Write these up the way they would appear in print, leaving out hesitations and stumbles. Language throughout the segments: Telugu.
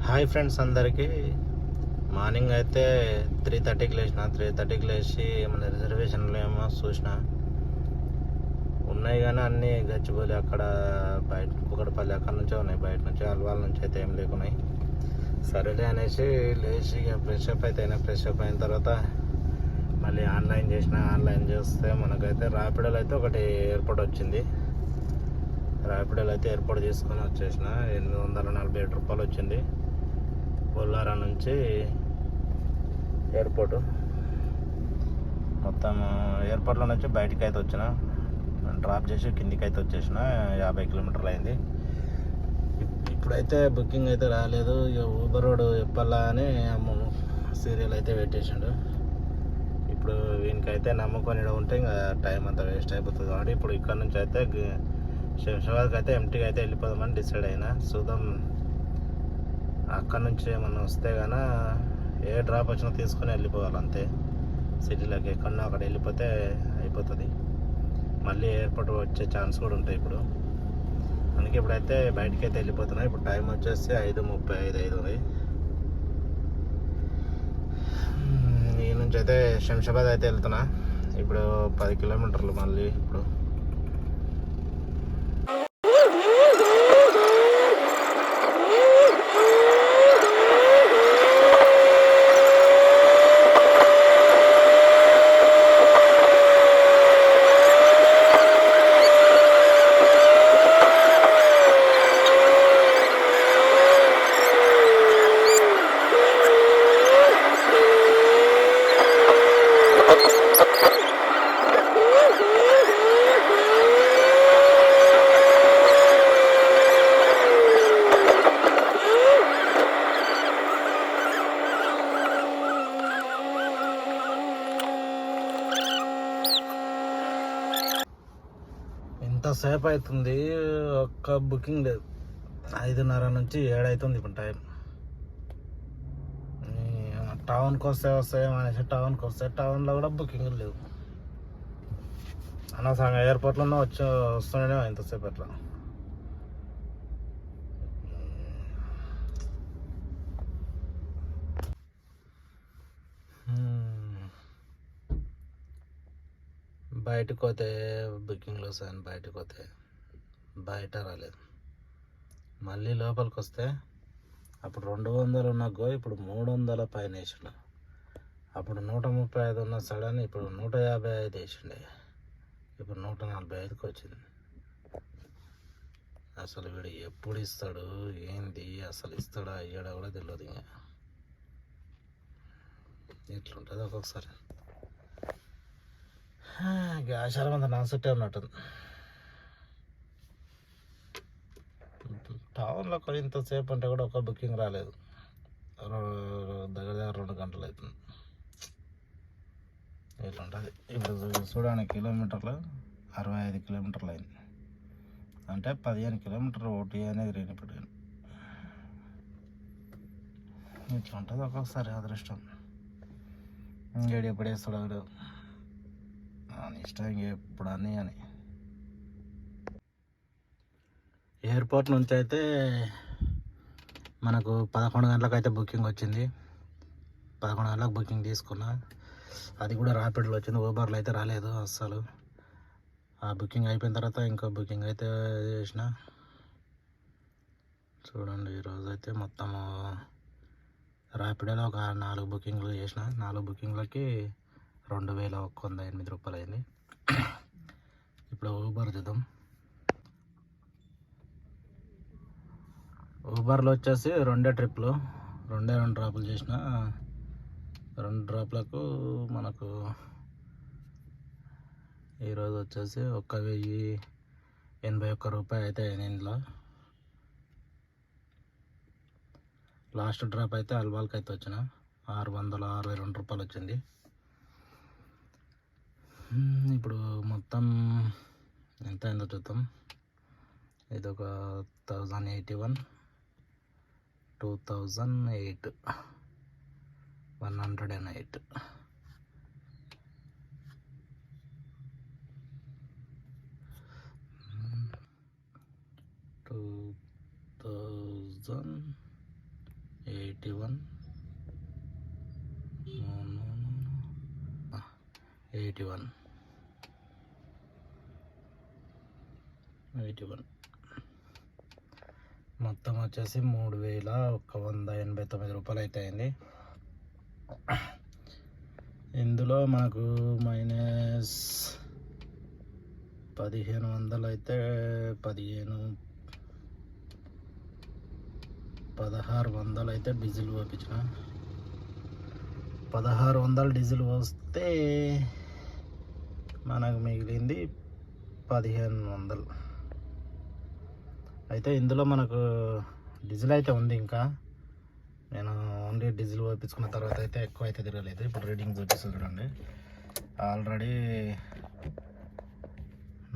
హాయ్ ఫ్రెండ్స్ అందరికీ. మార్నింగ్ అయితే 3:30కి లేచిన. 3:30కి లేచి మన రిజర్వేషన్లు ఏమో చూసిన, ఉన్నాయి కానీ అన్నీ గచ్చిబౌలి అక్కడ బయట కుకటపల్లి అక్కడ నుంచే ఉన్నాయి, బయట నుంచి అల్వాల నుంచి అయితే ఏం లేకున్నాయి. సరేలే అనేసి లేచి ఇక ఫ్రెష్ అప్ అయిన తర్వాత మళ్ళీ ఆన్లైన్ చేస్తే మనకైతే ర్యాపిడోలో అయితే ఒకటి ఎయిర్పోర్ట్ వచ్చింది. ర్యాపిడోలో అయితే ఎయిర్పోర్ట్ తీసుకొని వచ్చేసిన. 847 రూపాయలు వచ్చింది. బొల్లారా నుంచి ఎయిర్పోర్టు. మొత్తం ఎయిర్పోర్ట్లో నుంచి బయటికి అయితే వచ్చిన, డ్రాప్ చేసి కిందికి అయితే వచ్చేసిన. 50 కిలోమీటర్లు అయింది. ఇప్పుడైతే బుకింగ్ అయితే రాలేదు. ఇక ఊబర్ రోడ్ చెప్పాలా అని సీరియల్ అయితే పెట్టేసిండు. ఇప్పుడు వీనికైతే నమ్ముకొని ఉంటే ఇంకా టైం అంతా వేస్ట్ అయిపోతుంది కాబట్టి ఇప్పుడు ఇక్కడ నుంచి అయితే శంషాబాద్కి అయితే ఎంటీగా అయితే వెళ్ళిపోదామని డిసైడ్ అయినా. చూద్దాం, అక్కడ నుంచి ఏమన్నా వస్తే కానీ ఏ డ్రాప్ వచ్చినా తీసుకొని వెళ్ళిపోవాలి అంతే. సిటీలోకి ఎక్కడన్నా అక్కడ వెళ్ళిపోతే అయిపోతుంది. మళ్ళీ ఎయిర్పోర్ట్ వచ్చే ఛాన్స్ కూడా ఉంటాయి ఇప్పుడు. అందుకే ఇప్పుడైతే బయటికి అయితే వెళ్ళిపోతున్నా. ఇప్పుడు టైం వచ్చేసి 5:35 ఉంది. ఈ నుంచి అయితే శంషాబాద్ అయితే వెళ్తున్నా. ఇప్పుడు 10 కిలోమీటర్లు మళ్ళీ. ఇప్పుడు ఎంతసేపు అవుతుంది, ఒక్క బుకింగ్ లేదు. 5:30 నుంచి 7 అవుతుంది ఇప్పుడు టైం. టౌన్కి వస్తాయేమో అనేసి టౌన్కి వస్తే టౌన్లో కూడా బుకింగ్ లేవు. అనవసరంగా ఎయిర్పోర్ట్లోనే వస్తుండే ఎంతసేపు అట్లా. బయటకు పోతే బుకింగ్లు వస్తాయని బయటకు పోతే బయట రాలేదు. మళ్ళీ లోపలికి వస్తే అప్పుడు 200 ఉన్న ఇప్పుడు 300 పైన వేసిండు. అప్పుడు 135 ఉన్న సడన్ ఇప్పుడు 155 వేసిండే. ఇప్పుడు 145కి వచ్చింది. అసలు వీడు ఎప్పుడు ఇస్తాడు ఏంది, అసలు ఇస్తాడా అయ్యాడా కూడా తెలియదు. ఇంకా ఇట్లుంటుంది ఒక్కొక్కసారి. గ్యాసారం అంతా నాన్సెట్టే ఉన్నట్టుంది. టౌన్లో ఇంతసేపు అంటే కూడా ఒక బుకింగ్ రాలేదు. దగ్గర 2 గంటలు అవుతుంది. ఇట్లుంటుంది. ఇప్పుడు చూడడానికి కిలోమీటర్లు 65 కిలోమీటర్లు అయింది. అంటే 15 కిలోమీటర్లు ఓటీ అనేది రేణిపట్టాను. ఇట్లా ఉంటుంది ఒక్కొక్కసారి అదృష్టం. ఇంకేడు ఎప్పుడు వేస్తాడు అని ఇష్టం, ఇంకెప్పుడు అని. ఎయిర్పోర్ట్ నుంచి అయితే మనకు 11 గంటలకు అయితే బుకింగ్ వచ్చింది. 11 గంటలకు బుకింగ్ తీసుకున్నా. అది కూడా ర్యాపిడ్లో వచ్చింది, ఊబర్లో అయితే రాలేదు అస్సలు. ఆ బుకింగ్ అయిపోయిన తర్వాత ఇంకో బుకింగ్ అయితే చేసిన. చూడండి, ఈరోజు అయితే మొత్తము ర్యాపిడోలో ఒక 4 బుకింగ్లు చేసిన. 4 బుకింగ్లకి 2108 రూపాయలు అయింది. ఇప్పుడు ఊబర్ చూద్దాం. ఊబర్లో వచ్చేసి 2 ట్రిప్లు, 2 డ్రాపులు చేసిన. 2 డ్రాప్లకు మనకు ఈరోజు వచ్చేసి 1081 రూపాయలు అయితే అయింది. ఇందులో లాస్ట్ డ్రాప్ అయితే అల్వాల్కి అయితే వచ్చిన 662 రూపాయలు వచ్చింది. ఇప్పుడు మొత్తం ఎంత అయిందో చూద్దాం. ఇది ఒక 1081, 2008, 108. 81 మొత్తం వచ్చేసి 3189 రూపాయలు అయితే అయింది. ఇందులో మనకు మైనస్ 1500 అయితే 1600 అయితే డీజిల్ పోపించిన. 1600 డీజిల్ పోస్తే మనకు మిగిలింది 1500 అయితే. ఇందులో మనకు డీజిల్ అయితే ఉంది, ఇంకా నేను ఓన్లీ డీజిల్ పోయించుకున్న తర్వాత అయితే ఎక్కువ అయితే తిరగలేదు. ఇప్పుడు రీడింగ్ చూపిస్తుంది చూడండి. ఆల్రెడీ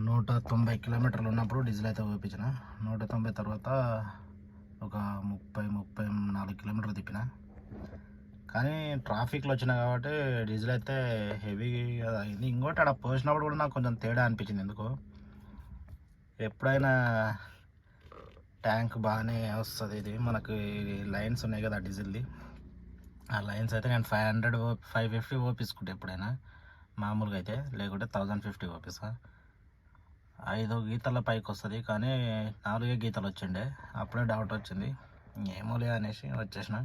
190 కిలోమీటర్లు ఉన్నప్పుడు డీజిల్ అయితే పోయించిన. 190 తర్వాత ఒక 34 కిలోమీటర్లు తిప్పిన. కానీ ట్రాఫిక్లో వచ్చినా కాబట్టి డీజిల్ అయితే హెవీగా అయింది. ఇంకోటి అక్కడ పోసినప్పుడు కూడా నాకు కొంచెం తేడా అనిపించింది ఎందుకో. ఎప్పుడైనా ట్యాంక్ బాగానే వస్తుంది. ఇది మనకు లైన్స్ ఉన్నాయి కదా డీజిల్ది, ఆ లైన్స్ అయితే నేను 550 ఓపించుకుంటే ఎప్పుడైనా మామూలుగా అయితే, లేకుంటే 1050 ఓపిస్తా. 5 గీతల పైకి వస్తుంది, కానీ 4 గీతలు వచ్చిండే. అప్పుడే డౌట్ వచ్చింది, ఏమోలే అనేసి వచ్చేసిన.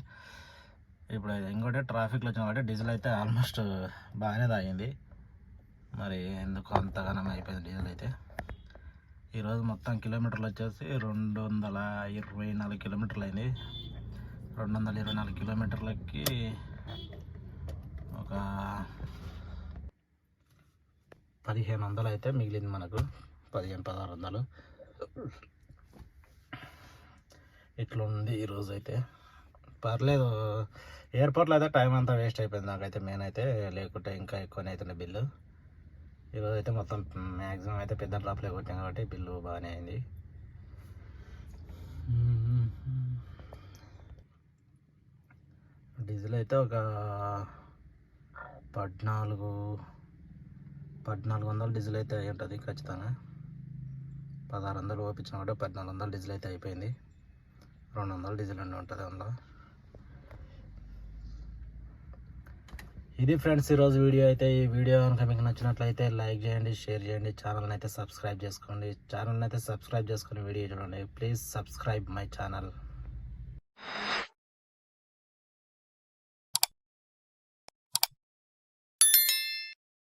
ఇప్పుడు ఇంకోటి ట్రాఫిక్లో వచ్చిన కాబట్టి డీజిల్ అయితే ఆల్మోస్ట్ బాగానే తాగింది. మరి ఎందుకు అంతగానం అయిపోయింది డీజిల్ అయితే. ఈరోజు మొత్తం కిలోమీటర్లు వచ్చేసి 224 కిలోమీటర్లు అయింది. 224 కిలోమీటర్లకి ఒక 1500 అయితే మిగిలింది మనకు. 1600 ఇట్లా ఉంది ఈరోజు అయితే. పర్లేదు, ఎయిర్పోర్ట్లో అయితే టైం అంతా వేస్ట్ అయిపోయింది నాకైతే మెయిన్ అయితే, లేకుంటే ఇంకా ఎక్కువనే అవుతుండే బిల్లు. ఈరోజు అయితే మొత్తం మ్యాక్సిమం అయితే పెద్ద డ్రాప్లే కొట్టాం కాబట్టి బిల్లు బాగానే అయింది. డీజిల్ అయితే ఒక 1400 డీజిల్ అయితే అయి ఉంటుంది ఖచ్చితంగా. 1600 ఓపించిన కూడా 1400 డీజిల్ అయితే అయిపోయింది. 200 డీజిల్ ఉండి ఉంటుంది అందులో. ఇది ఫ్రెండ్స్ ఈరోజు వీడియో అయితే. ఈ వీడియో కనుక మీకు నచ్చినట్లయితే లైక్ చేయండి, షేర్ చేయండి, ఛానల్ని అయితే సబ్స్క్రైబ్ చేసుకోండి. వీడియో చూడండి. Please subscribe my channel.